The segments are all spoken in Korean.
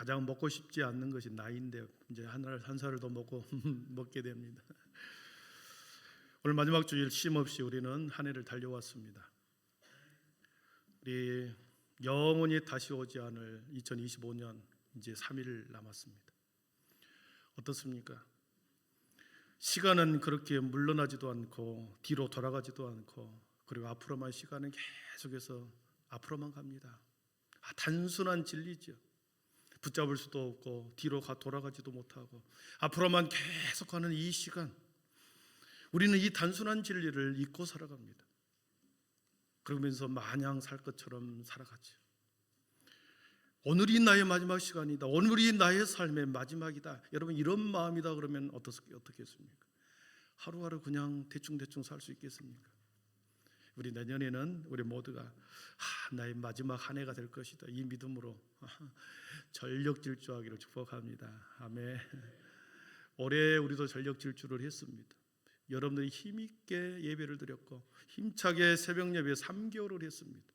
가장 먹고 싶지 않는 것이 나이인데 이제 한 살을 더 먹고 먹게 됩니다. 오늘 마지막 주일 쉼없이 우리는 한 해를 달려왔습니다. 우리 영원히 다시 오지 않을 2025년 이제 3일 남았습니다. 어떻습니까? 시간은 그렇게 물러나지도 않고 뒤로 돌아가지도 않고, 그리고 앞으로만 시간은 계속해서 앞으로만 갑니다. 단순한 진리죠. 붙잡을 수도 없고 뒤로 돌아가지도 못하고 앞으로만 계속하는 이 시간, 우리는 이 단순한 진리를 잊고 살아갑니다. 그러면서 마냥 살 것처럼 살아가죠. 오늘이 나의 마지막 시간이다, 오늘이 나의 삶의 마지막이다, 여러분 이런 마음이다 그러면 어떻겠습니까? 하루하루 그냥 대충 살 수 있겠습니까? 우리 내년에는 우리 모두가 나의 마지막 한 해가 될 것이다, 이 믿음으로 전력 질주하기를 축복합니다. 아멘. 올해 우리도 전력 질주를 했습니다. 여러분들이 힘있게 예배를 드렸고 힘차게 새벽 예배 3개월을 했습니다.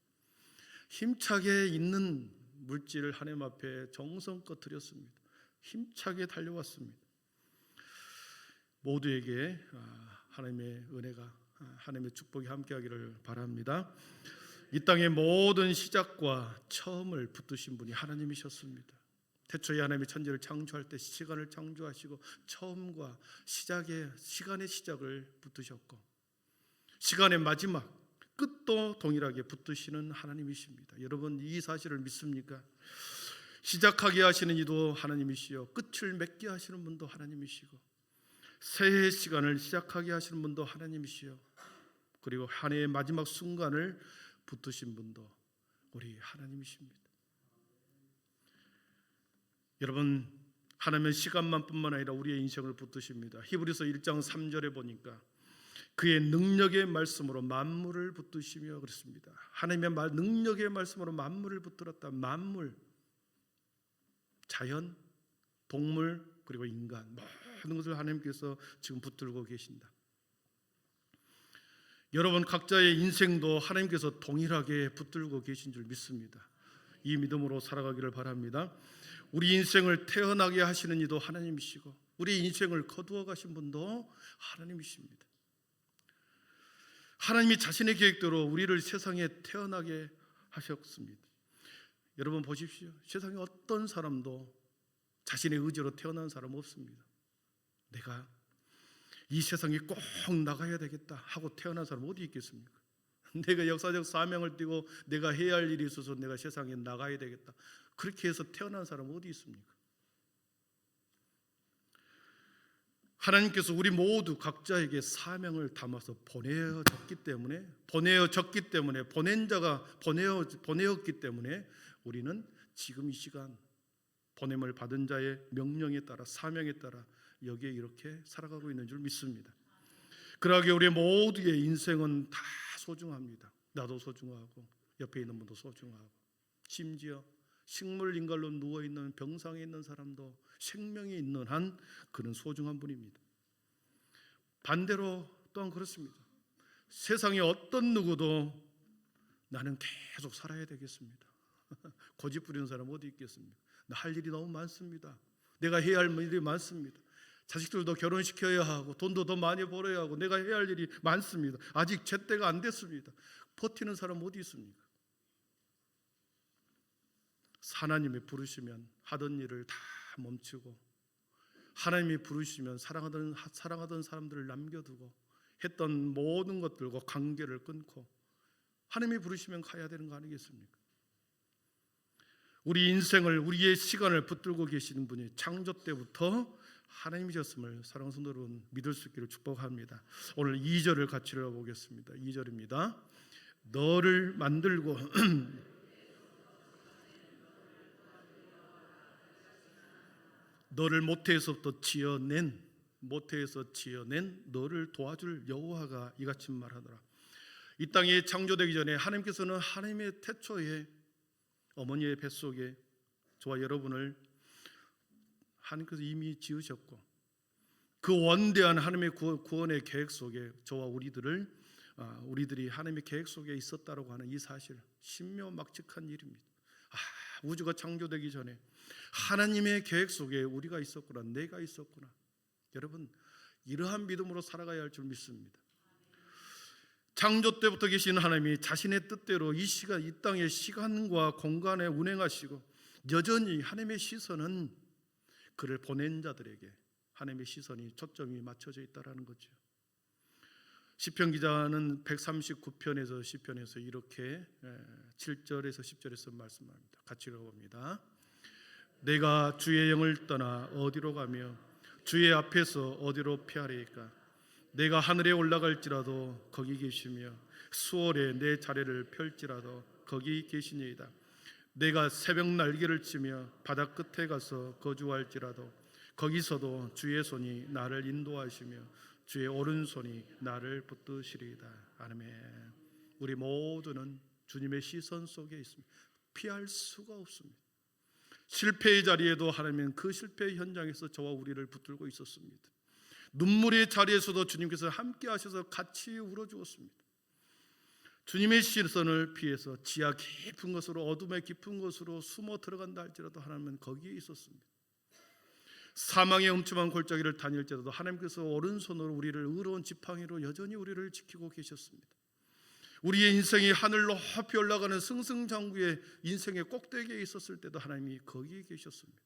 힘차게 있는 물질을 하나님 앞에 정성껏 드렸습니다. 힘차게 달려왔습니다. 모두에게 하나님의 은혜가, 하나님의 축복이 함께하기를 바랍니다. 이 땅의 모든 시작과 처음을 붙드신 분이 하나님이셨습니다. 태초에 하나님이 천지를 창조할 때 시간을 창조하시고 처음과 시간의 시작을 붙드셨고 시간의 마지막 끝도 동일하게 붙드시는 하나님이십니다. 여러분 이 사실을 믿습니까? 시작하게 하시는 이도 하나님이시요 끝을 맺게 하시는 분도 하나님이시고 새해의 시간을 시작하게 하시는 분도 하나님이시요 그리고 한 해의 마지막 순간을 붙드신 분도 우리 하나님이십니다. 여러분 하나님은 시간만 뿐만 아니라 우리의 인생을 붙드십니다. 히브리서 1장 3절에 보니까 그의 능력의 말씀으로 만물을 붙드시며 그랬습니다. 하나님의 능력의 말씀으로 만물을 붙들었다. 만물, 자연, 동물 그리고 인간 모든 것을 하나님께서 지금 붙들고 계신다. 여러분 각자의 인생도 하나님께서 동일하게 붙들고 계신 줄 믿습니다. 이 믿음으로 살아가기를 바랍니다. 우리 인생을 태어나게 하시는 이도 하나님이시고 우리 인생을 거두어 가신 분도 하나님이십니다. 하나님이 자신의 계획대로 우리를 세상에 태어나게 하셨습니다. 여러분 보십시오. 세상에 어떤 사람도 자신의 의지로 태어난 사람 없습니다. 내가 이 세상에 꼭 나가야 되겠다 하고 태어난 사람 어디 있겠습니까? 내가 역사적 사명을 띠고 내가 해야 할 일이 있어서 내가 세상에 나가야 되겠다, 그렇게 해서 태어난 사람 어디 있습니까? 하나님께서 우리 모두 각자에게 사명을 담아서 보내어졌기 때문에 보내었기 때문에 우리는 지금 이 시간 보냄을 받은 자의 명령에 따라 사명에 따라 여기에 이렇게 살아가고 있는 줄 믿습니다. 그러기에 우리 모두의 인생은 다 소중합니다. 나도 소중하고 옆에 있는 분도 소중하고 심지어 식물 인갈로 누워있는 병상에 있는 사람도 생명이 있는 한 그는 소중한 분입니다. 반대로 또한 그렇습니다. 세상에 어떤 누구도 나는 계속 살아야 되겠습니다, 고집 부리는 사람 어디 있겠습니까? 나 할 일이 너무 많습니다. 내가 해야 할 일이 많습니다. 자식들도 결혼시켜야 하고 돈도 더 많이 벌어야 하고 내가 해야 할 일이 많습니다. 아직 제때가 안 됐습니다. 버티는 사람 어디 있습니까? 하나님이 부르시면 하던 일을 다 멈추고 하나님이 부르시면 사랑하던 사람들을 남겨두고 했던 모든 것들과 관계를 끊고 하나님이 부르시면 가야 되는 거 아니겠습니까? 우리 인생을, 우리의 시간을 붙들고 계시는 분이 창조 때부터 하나님이셨음을 사랑하는 성도 여러분 믿을 수 있기를 축복합니다. 오늘 2절을 같이 읽어보겠습니다. 2절입니다. 너를 만들고 너를 모태에서부터 지어낸 너를 도와줄 여호와가 이같이 말하더라. 이 땅이 창조되기 전에 하나님께서는 하나님의 태초에 어머니의 뱃속에 저와 여러분을 하나님께서 이미 지으셨고 그 원대한 하나님의 구원의 계획 속에 저와 우리들이 하나님의 계획 속에 있었다라고 하는 이 사실, 신묘막측한 일입니다. 우주가 창조되기 전에 하나님의 계획 속에 우리가 있었구나, 내가 있었구나. 여러분, 이러한 믿음으로 살아가야 할 줄 믿습니다. 창조 때부터 계신 하나님이 자신의 뜻대로 이 땅의 시간과 공간에 운행하시고, 여전히 하나님의 시선은 그를 보낸 자들에게 하나님의 시선이 초점이 맞춰져 있다라는 거죠. 시편 기자는 139편에서 시편에서 이렇게 7절에서 10절에서 말씀합니다. 같이 읽어봅니다. 내가 주의 영을 떠나 어디로 가며 주의 앞에서 어디로 피하리까? 내가 하늘에 올라갈지라도 거기 계시며 수월에 내 자리를 펼지라도 거기 계시니이다. 내가 새벽 날개를 치며 바다 끝에 가서 거주할지라도 거기서도 주의 손이 나를 인도하시며 주의 오른손이 나를 붙드시리이다. 아멘. 우리 모두는 주님의 시선 속에 있습니다. 피할 수가 없습니다. 실패의 자리에도 하나님은 그 실패의 현장에서 저와 우리를 붙들고 있었습니다. 눈물의 자리에서도 주님께서 함께 하셔서 같이 울어주었습니다. 주님의 시선을 피해서 지하 깊은 곳으로, 어둠의 깊은 곳으로 숨어 들어간다 할지라도 하나님은 거기에 있었습니다. 사망의 엄침한 골짜기를 다닐지라도 하나님께서 오른손으로 우리를 의로운 지팡이로 여전히 우리를 지키고 계셨습니다. 우리의 인생이 하늘 높이 올라가는 승승장구의 인생의 꼭대기에 있었을 때도 하나님이 거기에 계셨습니다.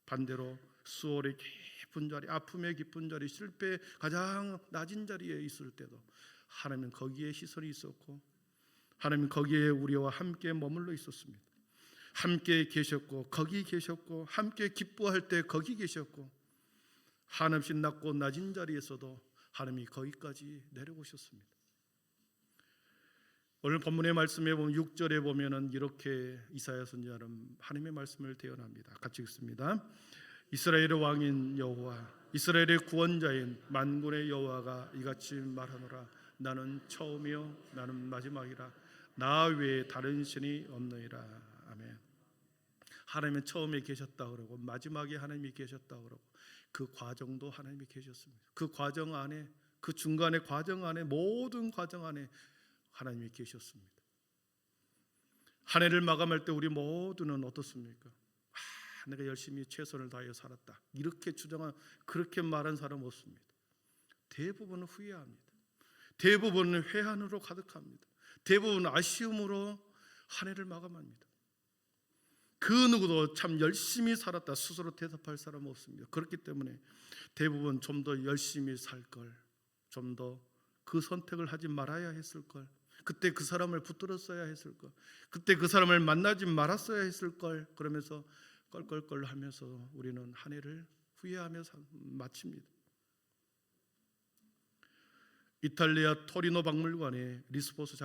반대로 수월의 깊은 자리, 아픔의 깊은 자리, 실패의 가장 낮은 자리에 있을 때도 하나님은 거기에 시선이 있었고, 하나님은 거기에 우리와 함께 머물러 있었습니다. 함께 계셨고 거기 계셨고, 함께 기뻐할 때 거기 계셨고, 한없이 낮고 낮은 자리에서도 하나님이 거기까지 내려오셨습니다. 오늘 본문의 말씀에 보면 6절에 보면은 이렇게 이사야 선지자는 하나님의 말씀을 대언합니다. 같이 읽습니다. 이스라엘의 왕인 여호와, 이스라엘의 구원자인 만군의 여호와가 이같이 말하노라. 나는 처음이요 나는 마지막이라. 나 외에 다른 신이 없느니라. 아멘. 하나님은 처음에 계셨다 그러고 마지막에 하나님이 계셨다 그러고, 그 과정도 하나님이 계셨습니다. 그 과정 안에, 그 중간의 과정 안에, 모든 과정 안에 하나님이 계셨습니다. 한 해를 마감할 때 우리 모두는 어떻습니까? 내가 열심히 최선을 다해 살았다, 이렇게 주장한, 그렇게 말한 사람 없습니다. 대부분은 후회합니다. 대부분은 회한으로 가득합니다. 대부분 아쉬움으로 한 해를 마감합니다. 그 누구도 참 열심히 살았다 스스로 대답할 사람은 없습니다. 그렇기 때문에 대부분 좀 더 열심히 살 걸, 좀 더 그 선택을 하지 말아야 했을 걸, 그때 그 사람을 붙들었어야 했을 걸, 그때 그 사람을 만나지 말았어야 했을 걸, 그러면서 껄껄껄 하면서 우리는 한 해를 후회하며 마칩니다. 이탈리아 토리노 박물관에 리스포스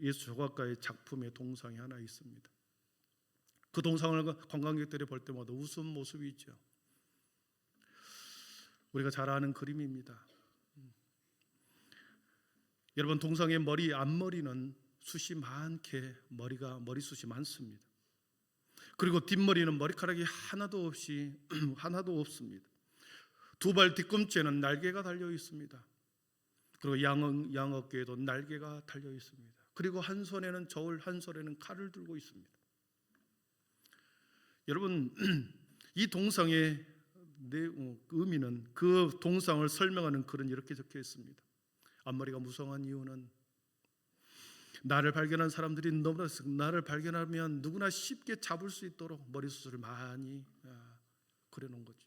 예수 조각가의 작품의 동상이 하나 있습니다. 그 동상을 관광객들이 볼 때마다 웃음 모습이 있죠. 우리가 잘 아는 그림입니다. 여러분, 동상의 머리 앞머리는 숱이 많게 머리숱이 많습니다. 그리고 뒷머리는 머리카락이 하나도 없습니다. 두 발 뒤꿈치에는 날개가 달려 있습니다. 그리고 양어깨에도 날개가 달려 있습니다. 그리고 한 손에는 저울, 한 손에는 칼을 들고 있습니다. 여러분, 이 동상의 의미는, 그 동상을 설명하는 글은 이렇게 적혀 있습니다. 앞머리가 무성한 이유는 나를 발견한 사람들이 너무나, 나를 발견하면 누구나 쉽게 잡을 수 있도록 머리숱을 많이 그려놓은 거죠.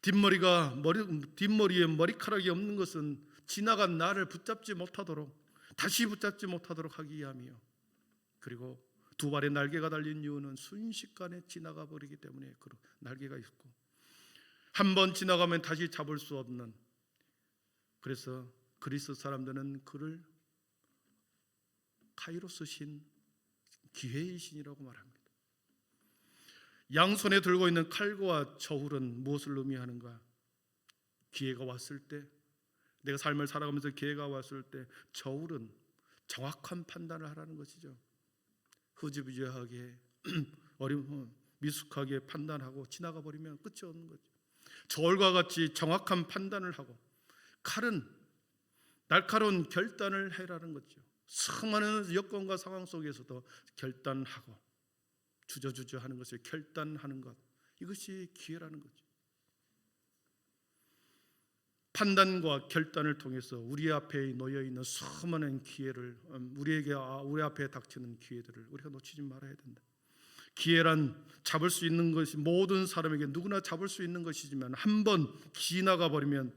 뒷머리에 머리카락이 없는 것은 지나간 나를 붙잡지 못하도록, 다시 붙잡지 못하도록 하기 위함이요. 그리고 두 발에 날개가 달린 이유는 순식간에 지나가 버리기 때문에 그 날개가 있고, 한 번 지나가면 다시 잡을 수 없는, 그래서 그리스 사람들은 그를 카이로스 신, 기회의 신이라고 말합니다. 양손에 들고 있는 칼과 저울은 무엇을 의미하는가? 기회가 왔을 때, 내가 삶을 살아가면서 기회가 왔을 때 저울은 정확한 판단을 하라는 것이죠. 흐지부지하게 미숙하게 판단하고 지나가 버리면 끝이 없는 거죠. 저울과 같이 정확한 판단을 하고, 칼은 날카로운 결단을 해라는 거죠. 수많은 여건과 상황 속에서도 결단하고 주저주저 하는 것을 결단하는 것, 이것이 기회라는 거죠. 판단과 결단을 통해서 우리 앞에 놓여 있는 수많은 기회를 우리 앞에 닥치는 기회들을 우리가 놓치지 말아야 된다. 기회란 잡을 수 있는 것이 모든 사람에게 누구나 잡을 수 있는 것이지만 한 번 지나가 버리면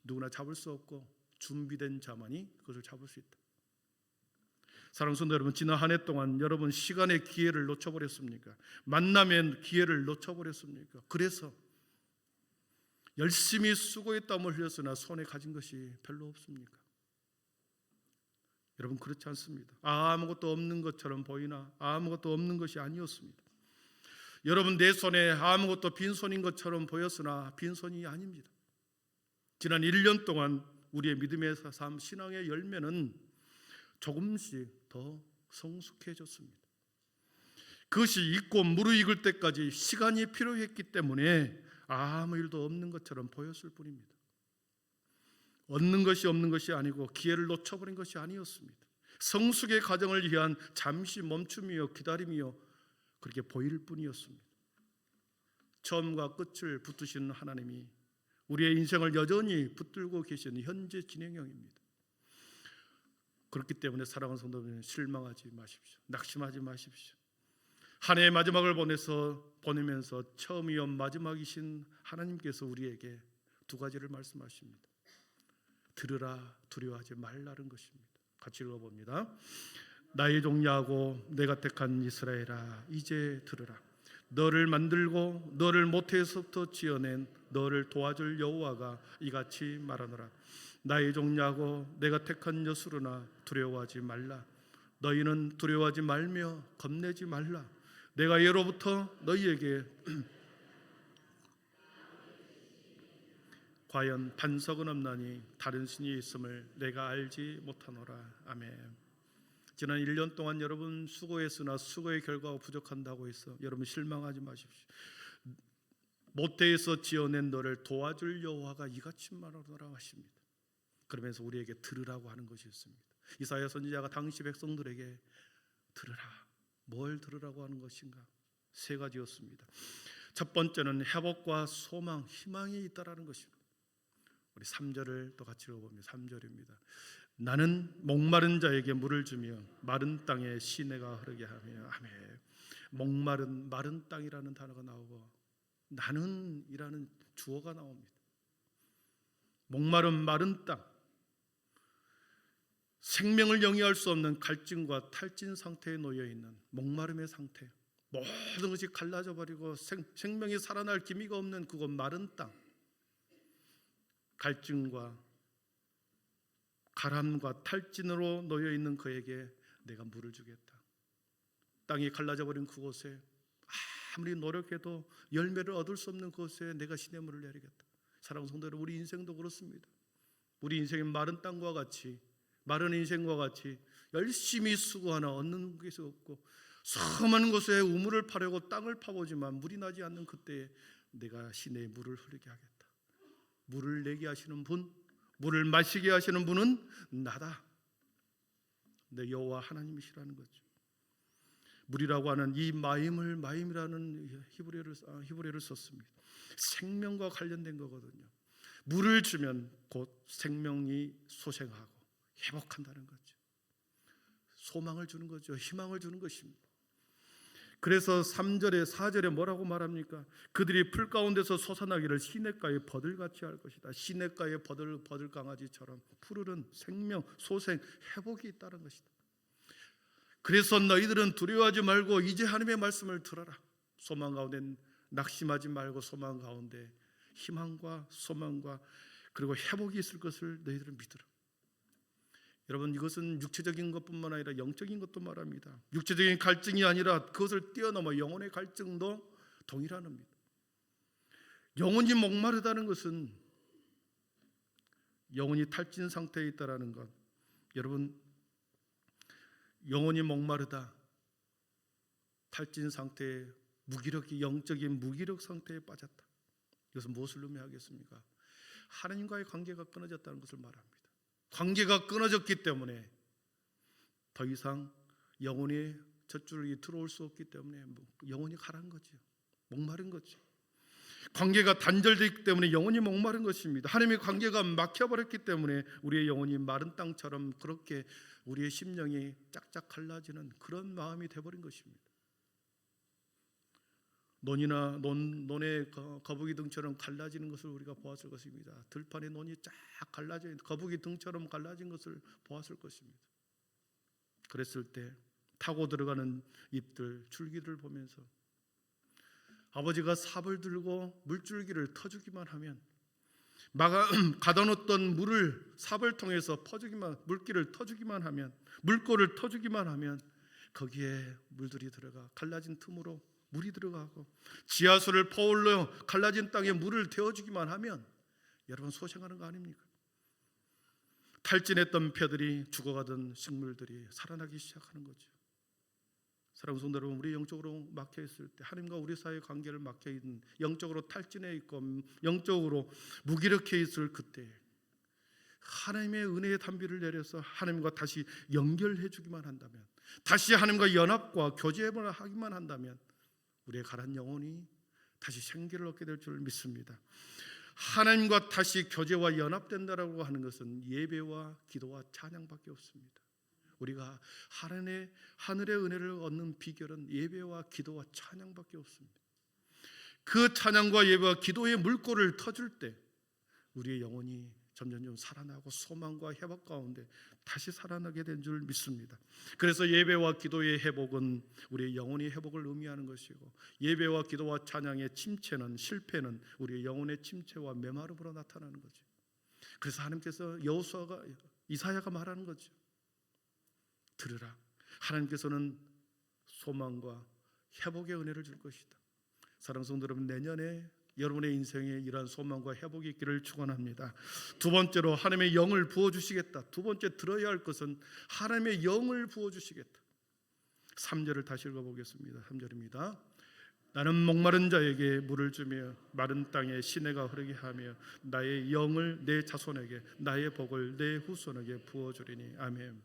누구나 잡을 수 없고 준비된 자만이 그것을 잡을 수 있다. 사랑하는 성도 여러분, 지난 한 해 동안 여러분 시간의 기회를 놓쳐버렸습니까? 만남의 기회를 놓쳐버렸습니까? 그래서 열심히 수고의 땀을 흘렸으나 손에 가진 것이 별로 없습니까? 여러분, 그렇지 않습니다. 아무것도 없는 것처럼 보이나 아무것도 없는 것이 아니었습니다. 여러분, 내 손에 아무것도 빈손인 것처럼 보였으나 빈손이 아닙니다. 지난 1년 동안 우리의 믿음의 삶, 신앙의 열매는 조금씩 더 성숙해졌습니다. 그것이 익고 무르익을 때까지 시간이 필요했기 때문에 아무 일도 없는 것처럼 보였을 뿐입니다. 얻는 것이 없는 것이 아니고 기회를 놓쳐버린 것이 아니었습니다. 성숙의 과정을 위한 잠시 멈춤이요 기다림이요 그렇게 보일 뿐이었습니다. 처음과 끝을 붙드시는 하나님이 우리의 인생을 여전히 붙들고 계시는 현재 진행형입니다. 그렇기 때문에 사랑하는 성도들, 실망하지 마십시오. 낙심하지 마십시오. 한 해의 마지막을 보내면서 처음이요 마지막이신 하나님께서 우리에게 두 가지를 말씀하십니다. 들으라, 두려워하지 말라는 것입니다. 같이 읽어봅니다. 나의 종야하고 내가 택한 이스라엘아, 이제 들으라. 너를 만들고 너를 모태에서부터 지어낸 너를 도와줄 여호와가 이같이 말하노라. 나의 종야하고 내가 택한 여수르나, 두려워하지 말라. 너희는 두려워하지 말며 겁내지 말라. 내가 예로부터 너희에게 과연 반석은 없나니 다른 신이 있음을 내가 알지 못하노라. 아멘. 지난 1년 동안 여러분 수고했으나 수고의 결과가 부족한다고 해서 여러분 실망하지 마십시오. 모태에서 지어낸 너를 도와줄 여호와가 이같이 말하노라 하십니다. 그러면서 우리에게 들으라고 하는 것이었습니다. 이사야 선지자가 당시 백성들에게 들으라. 뭘 들으라고 하는 것인가? 세 가지였습니다. 첫 번째는 회복과 소망, 희망이 있다라는 것입니다. 우리 3절을 또 같이 읽어봅니다. 3절입니다. 나는 목마른 자에게 물을 주며 마른 땅에 시내가 흐르게 하며. 아멘. 목마른 마른 땅이라는 단어가 나오고 나는이라는 주어가 나옵니다. 목마른 마른 땅, 생명을 영위할 수 없는 갈증과 탈진 상태에 놓여 있는 목마름의 상태, 모든 것이 갈라져 버리고 생명이 살아날 기미가 없는 그곳 마른 땅, 갈증과 가람과 탈진으로 놓여 있는 그에게 내가 물을 주겠다. 땅이 갈라져 버린 그곳에 아무리 노력해도 열매를 얻을 수 없는 그곳에 내가 신의 물을 내리겠다. 사랑하는 성도 여러분, 우리 인생도 그렇습니다. 우리 인생은 마른 땅과 같이, 마른 인생과 같이 열심히 수고하나 얻는 것이 없고 수많은 곳에 우물을 파려고 땅을 파보지만 물이 나지 않는 그때에 내가 신의 물을 흐르게 하겠다. 물을 내게 하시는 분, 물을 마시게 하시는 분은 나다. 내 여호와 하나님이시라는 거죠. 물이라고 하는 이 마임이라는 히브리어를 썼습니다. 생명과 관련된 거거든요. 물을 주면 곧 생명이 소생하고 회복한다는 거죠. 소망을 주는 거죠. 희망을 주는 것입니다. 그래서 3절에 4절에 뭐라고 말합니까? 그들이 풀 가운데서 솟아나기를 시냇가에 버들같이 할 것이다. 시냇가에 버들 강아지처럼 푸르른 생명, 소생, 회복이 있다는 것이다. 그래서 너희들은 두려워하지 말고 이제 하나님의 말씀을 들어라. 소망 가운데 낙심하지 말고 소망 가운데 희망과 소망과 그리고 회복이 있을 것을 너희들은 믿으라. 여러분, 이것은 육체적인 것뿐만 아니라 영적인 것도 말합니다. 육체적인 갈증이 아니라 그것을 뛰어넘어 영혼의 갈증도 동일합니다. 영혼이 목마르다는 것은 영혼이 탈진 상태에 있다라는 것. 여러분, 영혼이 목마르다, 탈진 상태에 영적인 무기력 상태에 빠졌다. 이것은 무엇을 의미하겠습니까? 하나님과의 관계가 끊어졌다는 것을 말합니다. 관계가 끊어졌기 때문에 더 이상 영혼의 젖줄이 들어올 수 없기 때문에 영혼이 가란 거죠. 목마른 거죠. 관계가 단절되기 때문에 영혼이 목마른 것입니다. 하나님의 관계가 막혀버렸기 때문에 우리의 영혼이 마른 땅처럼 그렇게 우리의 심령이 짝짝 갈라지는 그런 마음이 되어버린 것입니다. 논이나 논의 거북이 등처럼 갈라지는 것을 우리가 보았을 것입니다. 들판에 논이 쫙 갈라져 있는 거북이 등처럼 갈라진 것을 보았을 것입니다. 그랬을 때 타고 들어가는 잎들, 줄기를 보면서 아버지가 삽을 들고 물줄기를 터주기만 하면 가둬놓던 물을 삽을 통해서 물기를 터주기만 하면, 물꼬를 터주기만 하면 거기에 물들이 들어가 갈라진 틈으로 물이 들어가고, 지하수를 퍼올려 갈라진 땅에 물을 데워주기만 하면 여러분 소생하는 거 아닙니까? 탈진했던 벼들이 죽어가던 식물들이 살아나기 시작하는 거죠. 사랑하는 성도 여러분, 우리 영적으로 막혀있을 때, 하나님과 우리 사이의 관계를 막혀있는, 영적으로 탈진해 있고 영적으로 무기력해 있을 그때 하나님의 은혜의 단비를 내려서 하나님과 다시 연결해 주기만 한다면, 다시 하나님과 연합과 교제를 하기만 한다면 우리의 가란 영혼이 다시 생기를 얻게 될 줄 믿습니다. 하나님과 다시 교제와 연합된다라고 하는 것은 예배와 기도와 찬양밖에 없습니다. 우리가 하늘의 은혜를 얻는 비결은 예배와 기도와 찬양밖에 없습니다. 그 찬양과 예배와 기도의 물꼬를 터줄 때 우리의 영혼이 점점 살아나고 소망과 회복 가운데 다시 살아나게 된 줄 믿습니다. 그래서 예배와 기도의 회복은 우리의 영혼의 회복을 의미하는 것이고, 예배와 기도와 찬양의 침체는, 실패는 우리의 영혼의 침체와 메마름으로 나타나는 거죠. 그래서 하나님께서 이사야가 말하는 거죠. 들으라, 하나님께서는 소망과 회복의 은혜를 줄 것이다. 사랑하는 성도 여러분, 내년에 여러분의 인생에 이러한 소망과 회복이 있기를 축원합니다. 두 번째로 하나님의 영을 부어주시겠다. 두 번째 들어야 할 것은 하나님의 영을 부어주시겠다. 3절을 다시 읽어보겠습니다. 3절입니다. 나는 목마른 자에게 물을 주며 마른 땅에 시내가 흐르게 하며 나의 영을 내 자손에게, 나의 복을 내 후손에게 부어주리니. 아멘.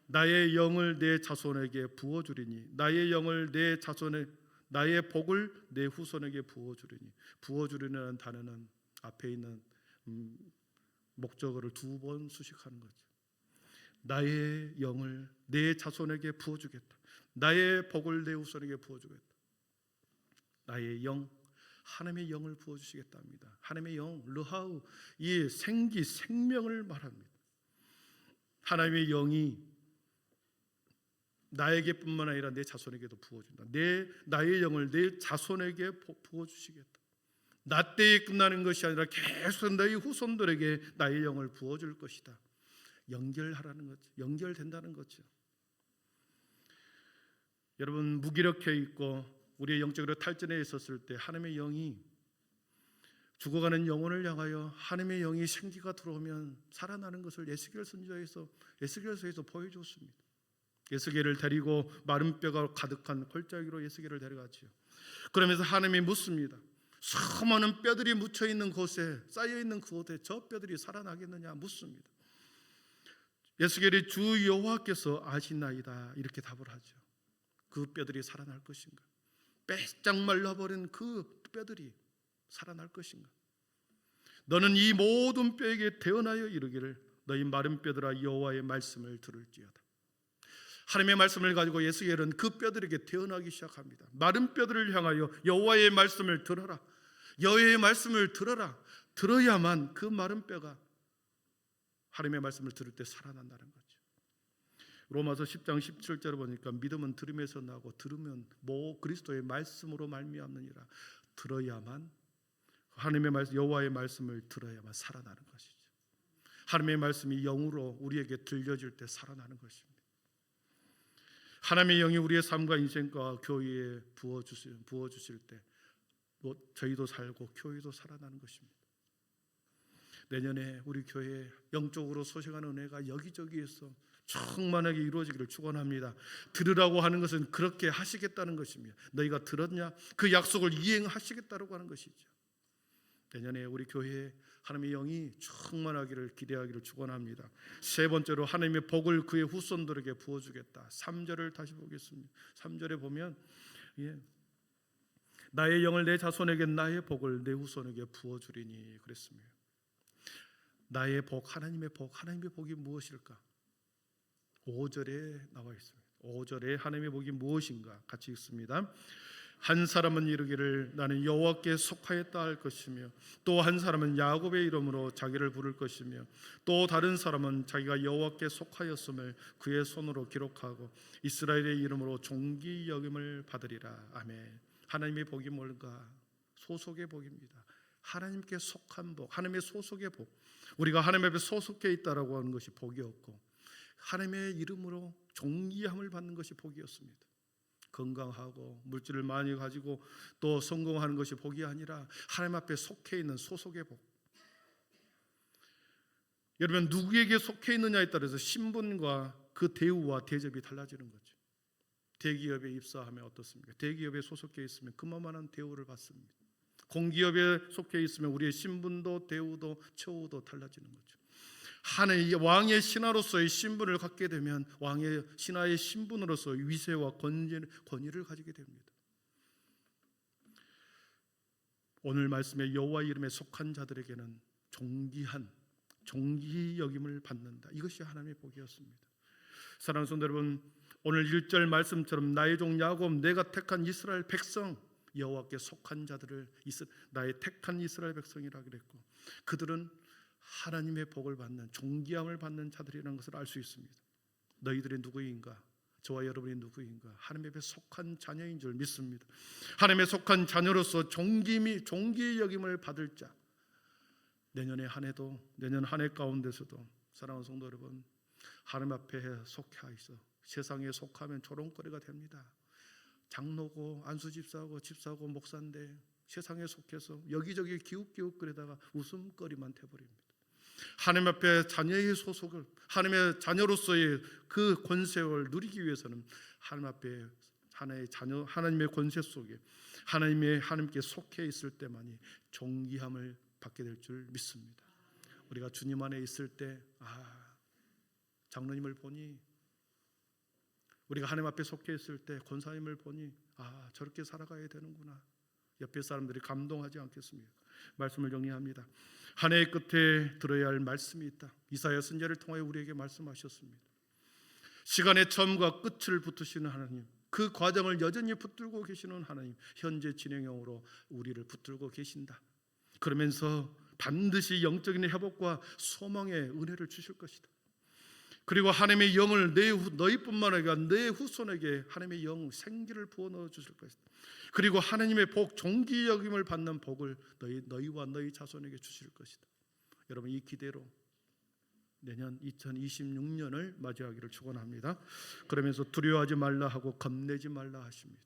나의 영을 내 자손에게 부어주리니, 나의 영을 내 자손에, 나의 복을 내 후손에게 부어주리니. 부어주리는 단어는 앞에 있는 목적어를 2번 수식하는 거죠. 나의 영을 내 자손에게 부어주겠다. 나의 복을 내 후손에게 부어주겠다. 나의 영, 하나님의 영을 부어주시겠다 합니다. 하나님의 영, 르하우, 이 생명을 말합니다. 하나님의 영이 나에게뿐만 아니라 내 자손에게도 부어준다. 나의 영을 내 자손에게 부어주시겠다. 나 때에 끝나는 것이 아니라 계속 너희 후손들에게 나의 영을 부어줄 것이다. 연결하라는 거죠. 연결된다는 거죠. 여러분, 무기력해 있고 우리의 영적으로 탈진해 있었을 때 하나님의 영이, 죽어가는 영혼을 향하여 하나님의 영이 생기가 들어오면 살아나는 것을 에스겔서에서 보여줬습니다. 에스겔을 데리고 마른 뼈가 가득한 골짜기로 에스겔을 데려갔지요. 그러면서 하나님이 묻습니다. 수많은 뼈들이 묻혀있는 곳에, 쌓여있는 그곳에 저 뼈들이 살아나겠느냐 묻습니다. 에스겔이 주 여호와께서 아시나이다 이렇게 답을 하죠. 그 뼈들이 살아날 것인가? 빼짝 말라버린 그 뼈들이 살아날 것인가? 너는 이 모든 뼈에게 대언하여 이르기를, 너희 마른 뼈들아 여호와의 말씀을 들을지어다. 하나님의 말씀을 가지고 에스겔은 그 뼈들에게 대언하기 시작합니다. 마른 뼈들을 향하여 여호와의 말씀을 들어라. 여호와의 말씀을 들어라. 들어야만 그 마른 뼈가 하나님의 말씀을 들을 때 살아난다는 거죠. 로마서 10장 17절을 보니까 믿음은 들음에서 나고 들으면 그리스도의 말씀으로 말미암느니라. 들어야만, 하나님의 말씀, 여호와의 말씀을 들어야만 살아나는 것이죠. 하나님의 말씀이 영으로 우리에게 들려질 때 살아나는 것입니다. 하나님의 영이 우리의 삶과 인생과 교회에 부어주실 때 저희도 살고 교회도 살아나는 것입니다. 내년에 우리 교회에 영적으로 소생하는 은혜가 여기저기에서 충만하게 이루어지기를 축원합니다. 들으라고 하는 것은 그렇게 하시겠다는 것입니다. 너희가 들었냐? 그 약속을 이행하시겠다고 하는 것이죠. 내년에 우리 교회에 하나님의 영이 충만하기를 기대하기를 축원합니다. 세 번째로 하나님의 복을 그의 후손들에게 부어주겠다. 3절을 다시 보겠습니다. 3절에 보면 나의 영을 내 자손에게 나의 복을 내 후손에게 부어주리니 그랬습니다. 나의 복, 하나님의 복이 무엇일까? 5절에 나와 있습니다. 5절에 하나님의 복이 무엇인가? 같이 읽습니다. 한 사람은 이르기를 나는 여호와께 속하였다 할 것이며 또 한 사람은 야곱의 이름으로 자기를 부를 것이며 또 다른 사람은 자기가 여호와께 속하였음을 그의 손으로 기록하고 이스라엘의 이름으로 존귀 여김을 받으리라. 아멘. 하나님의 복이 뭘까? 소속의 복입니다. 하나님께 속한 복, 하나님의 소속의 복. 우리가 하나님 앞에 소속해 있다라고 하는 것이 복이었고 하나님의 이름으로 존귀함을 받는 것이 복이었습니다. 건강하고 물질을 많이 가지고 또 성공하는 것이 복이 아니라 하나님 앞에 속해 있는 소속의 복. 여러분, 누구에게 속해 있느냐에 따라서 신분과 그 대우와 대접이 달라지는 거죠. 대기업에 입사하면 어떻습니까? 대기업에 소속해 있으면 그만한 대우를 받습니다. 공기업에 속해 있으면 우리의 신분도 대우도 처우도 달라지는 거죠. 하나님 왕의 신하로서의 신분을 갖게 되면 왕의 신하의 신분으로서 위세와 권위를 가지게 됩니다. 오늘 말씀에 여호와 이름에 속한 자들에게는 존귀 여김을 받는다. 이것이 하나님의 복이었습니다. 사랑하는 성도 여러분, 오늘 1절 말씀처럼 나의 종 야곱 내가 택한 이스라엘 백성, 여호와께 속한 자들을 나의 택한 이스라엘 백성이라 그랬고 그들은 하나님의 복을 받는 존귀함을 받는 자들이라는 것을 알 수 있습니다. 너희들이 누구인가? 저와 여러분이 누구인가? 하나님 앞에 속한 자녀인 줄 믿습니다. 하나님에 속한 자녀로서 존귀의 여김을 받을 자. 내년 한 해 가운데서도 사랑하는 성도 여러분, 하나님 앞에 속해 있어 세상에 속하면 조롱거리가 됩니다. 장로고 안수집사고 집사고 목사인데 세상에 속해서 여기저기 기웃기웃거리다가 웃음거리만 돼버립니다. 하나님 앞에 자녀의 소속을, 하나님의 자녀로서의 그 권세를 누리기 위해서는 하나님 앞에 하나의 자녀, 하나님의 권세 속에 하나님께 속해 있을 때만이 존귀함을 받게 될 줄 믿습니다. 우리가 주님 안에 있을 때 장로님을 보니, 우리가 하나님 앞에 속해 있을 때 권사님을 보니 저렇게 살아가야 되는구나. 옆에 사람들이 감동하지 않겠습니까? 말씀을 정리합니다. 한 해의 끝에 들어야 할 말씀이 있다. 이사야 선지자를 통하여 우리에게 말씀하셨습니다. 시간의 처음과 끝을 붙드시는 하나님, 그 과정을 여전히 붙들고 계시는 하나님, 현재 진행형으로 우리를 붙들고 계신다. 그러면서 반드시 영적인 회복과 소망의 은혜를 주실 것이다. 그리고 하나님의 영을 너희뿐만 아니라 내 후손에게 하나님의 영 생기를 부어 넣어 주실 것이다. 그리고 하나님의 복, 존귀 여김을 받는 복을 너희와 너희 자손에게 주실 것이다. 여러분, 이 기대로 내년 2026년을 맞이하기를 축원합니다. 그러면서 두려워하지 말라 하고 겁내지 말라 하십니다.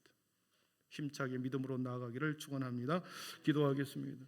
힘차게 믿음으로 나아가기를 축원합니다. 기도하겠습니다.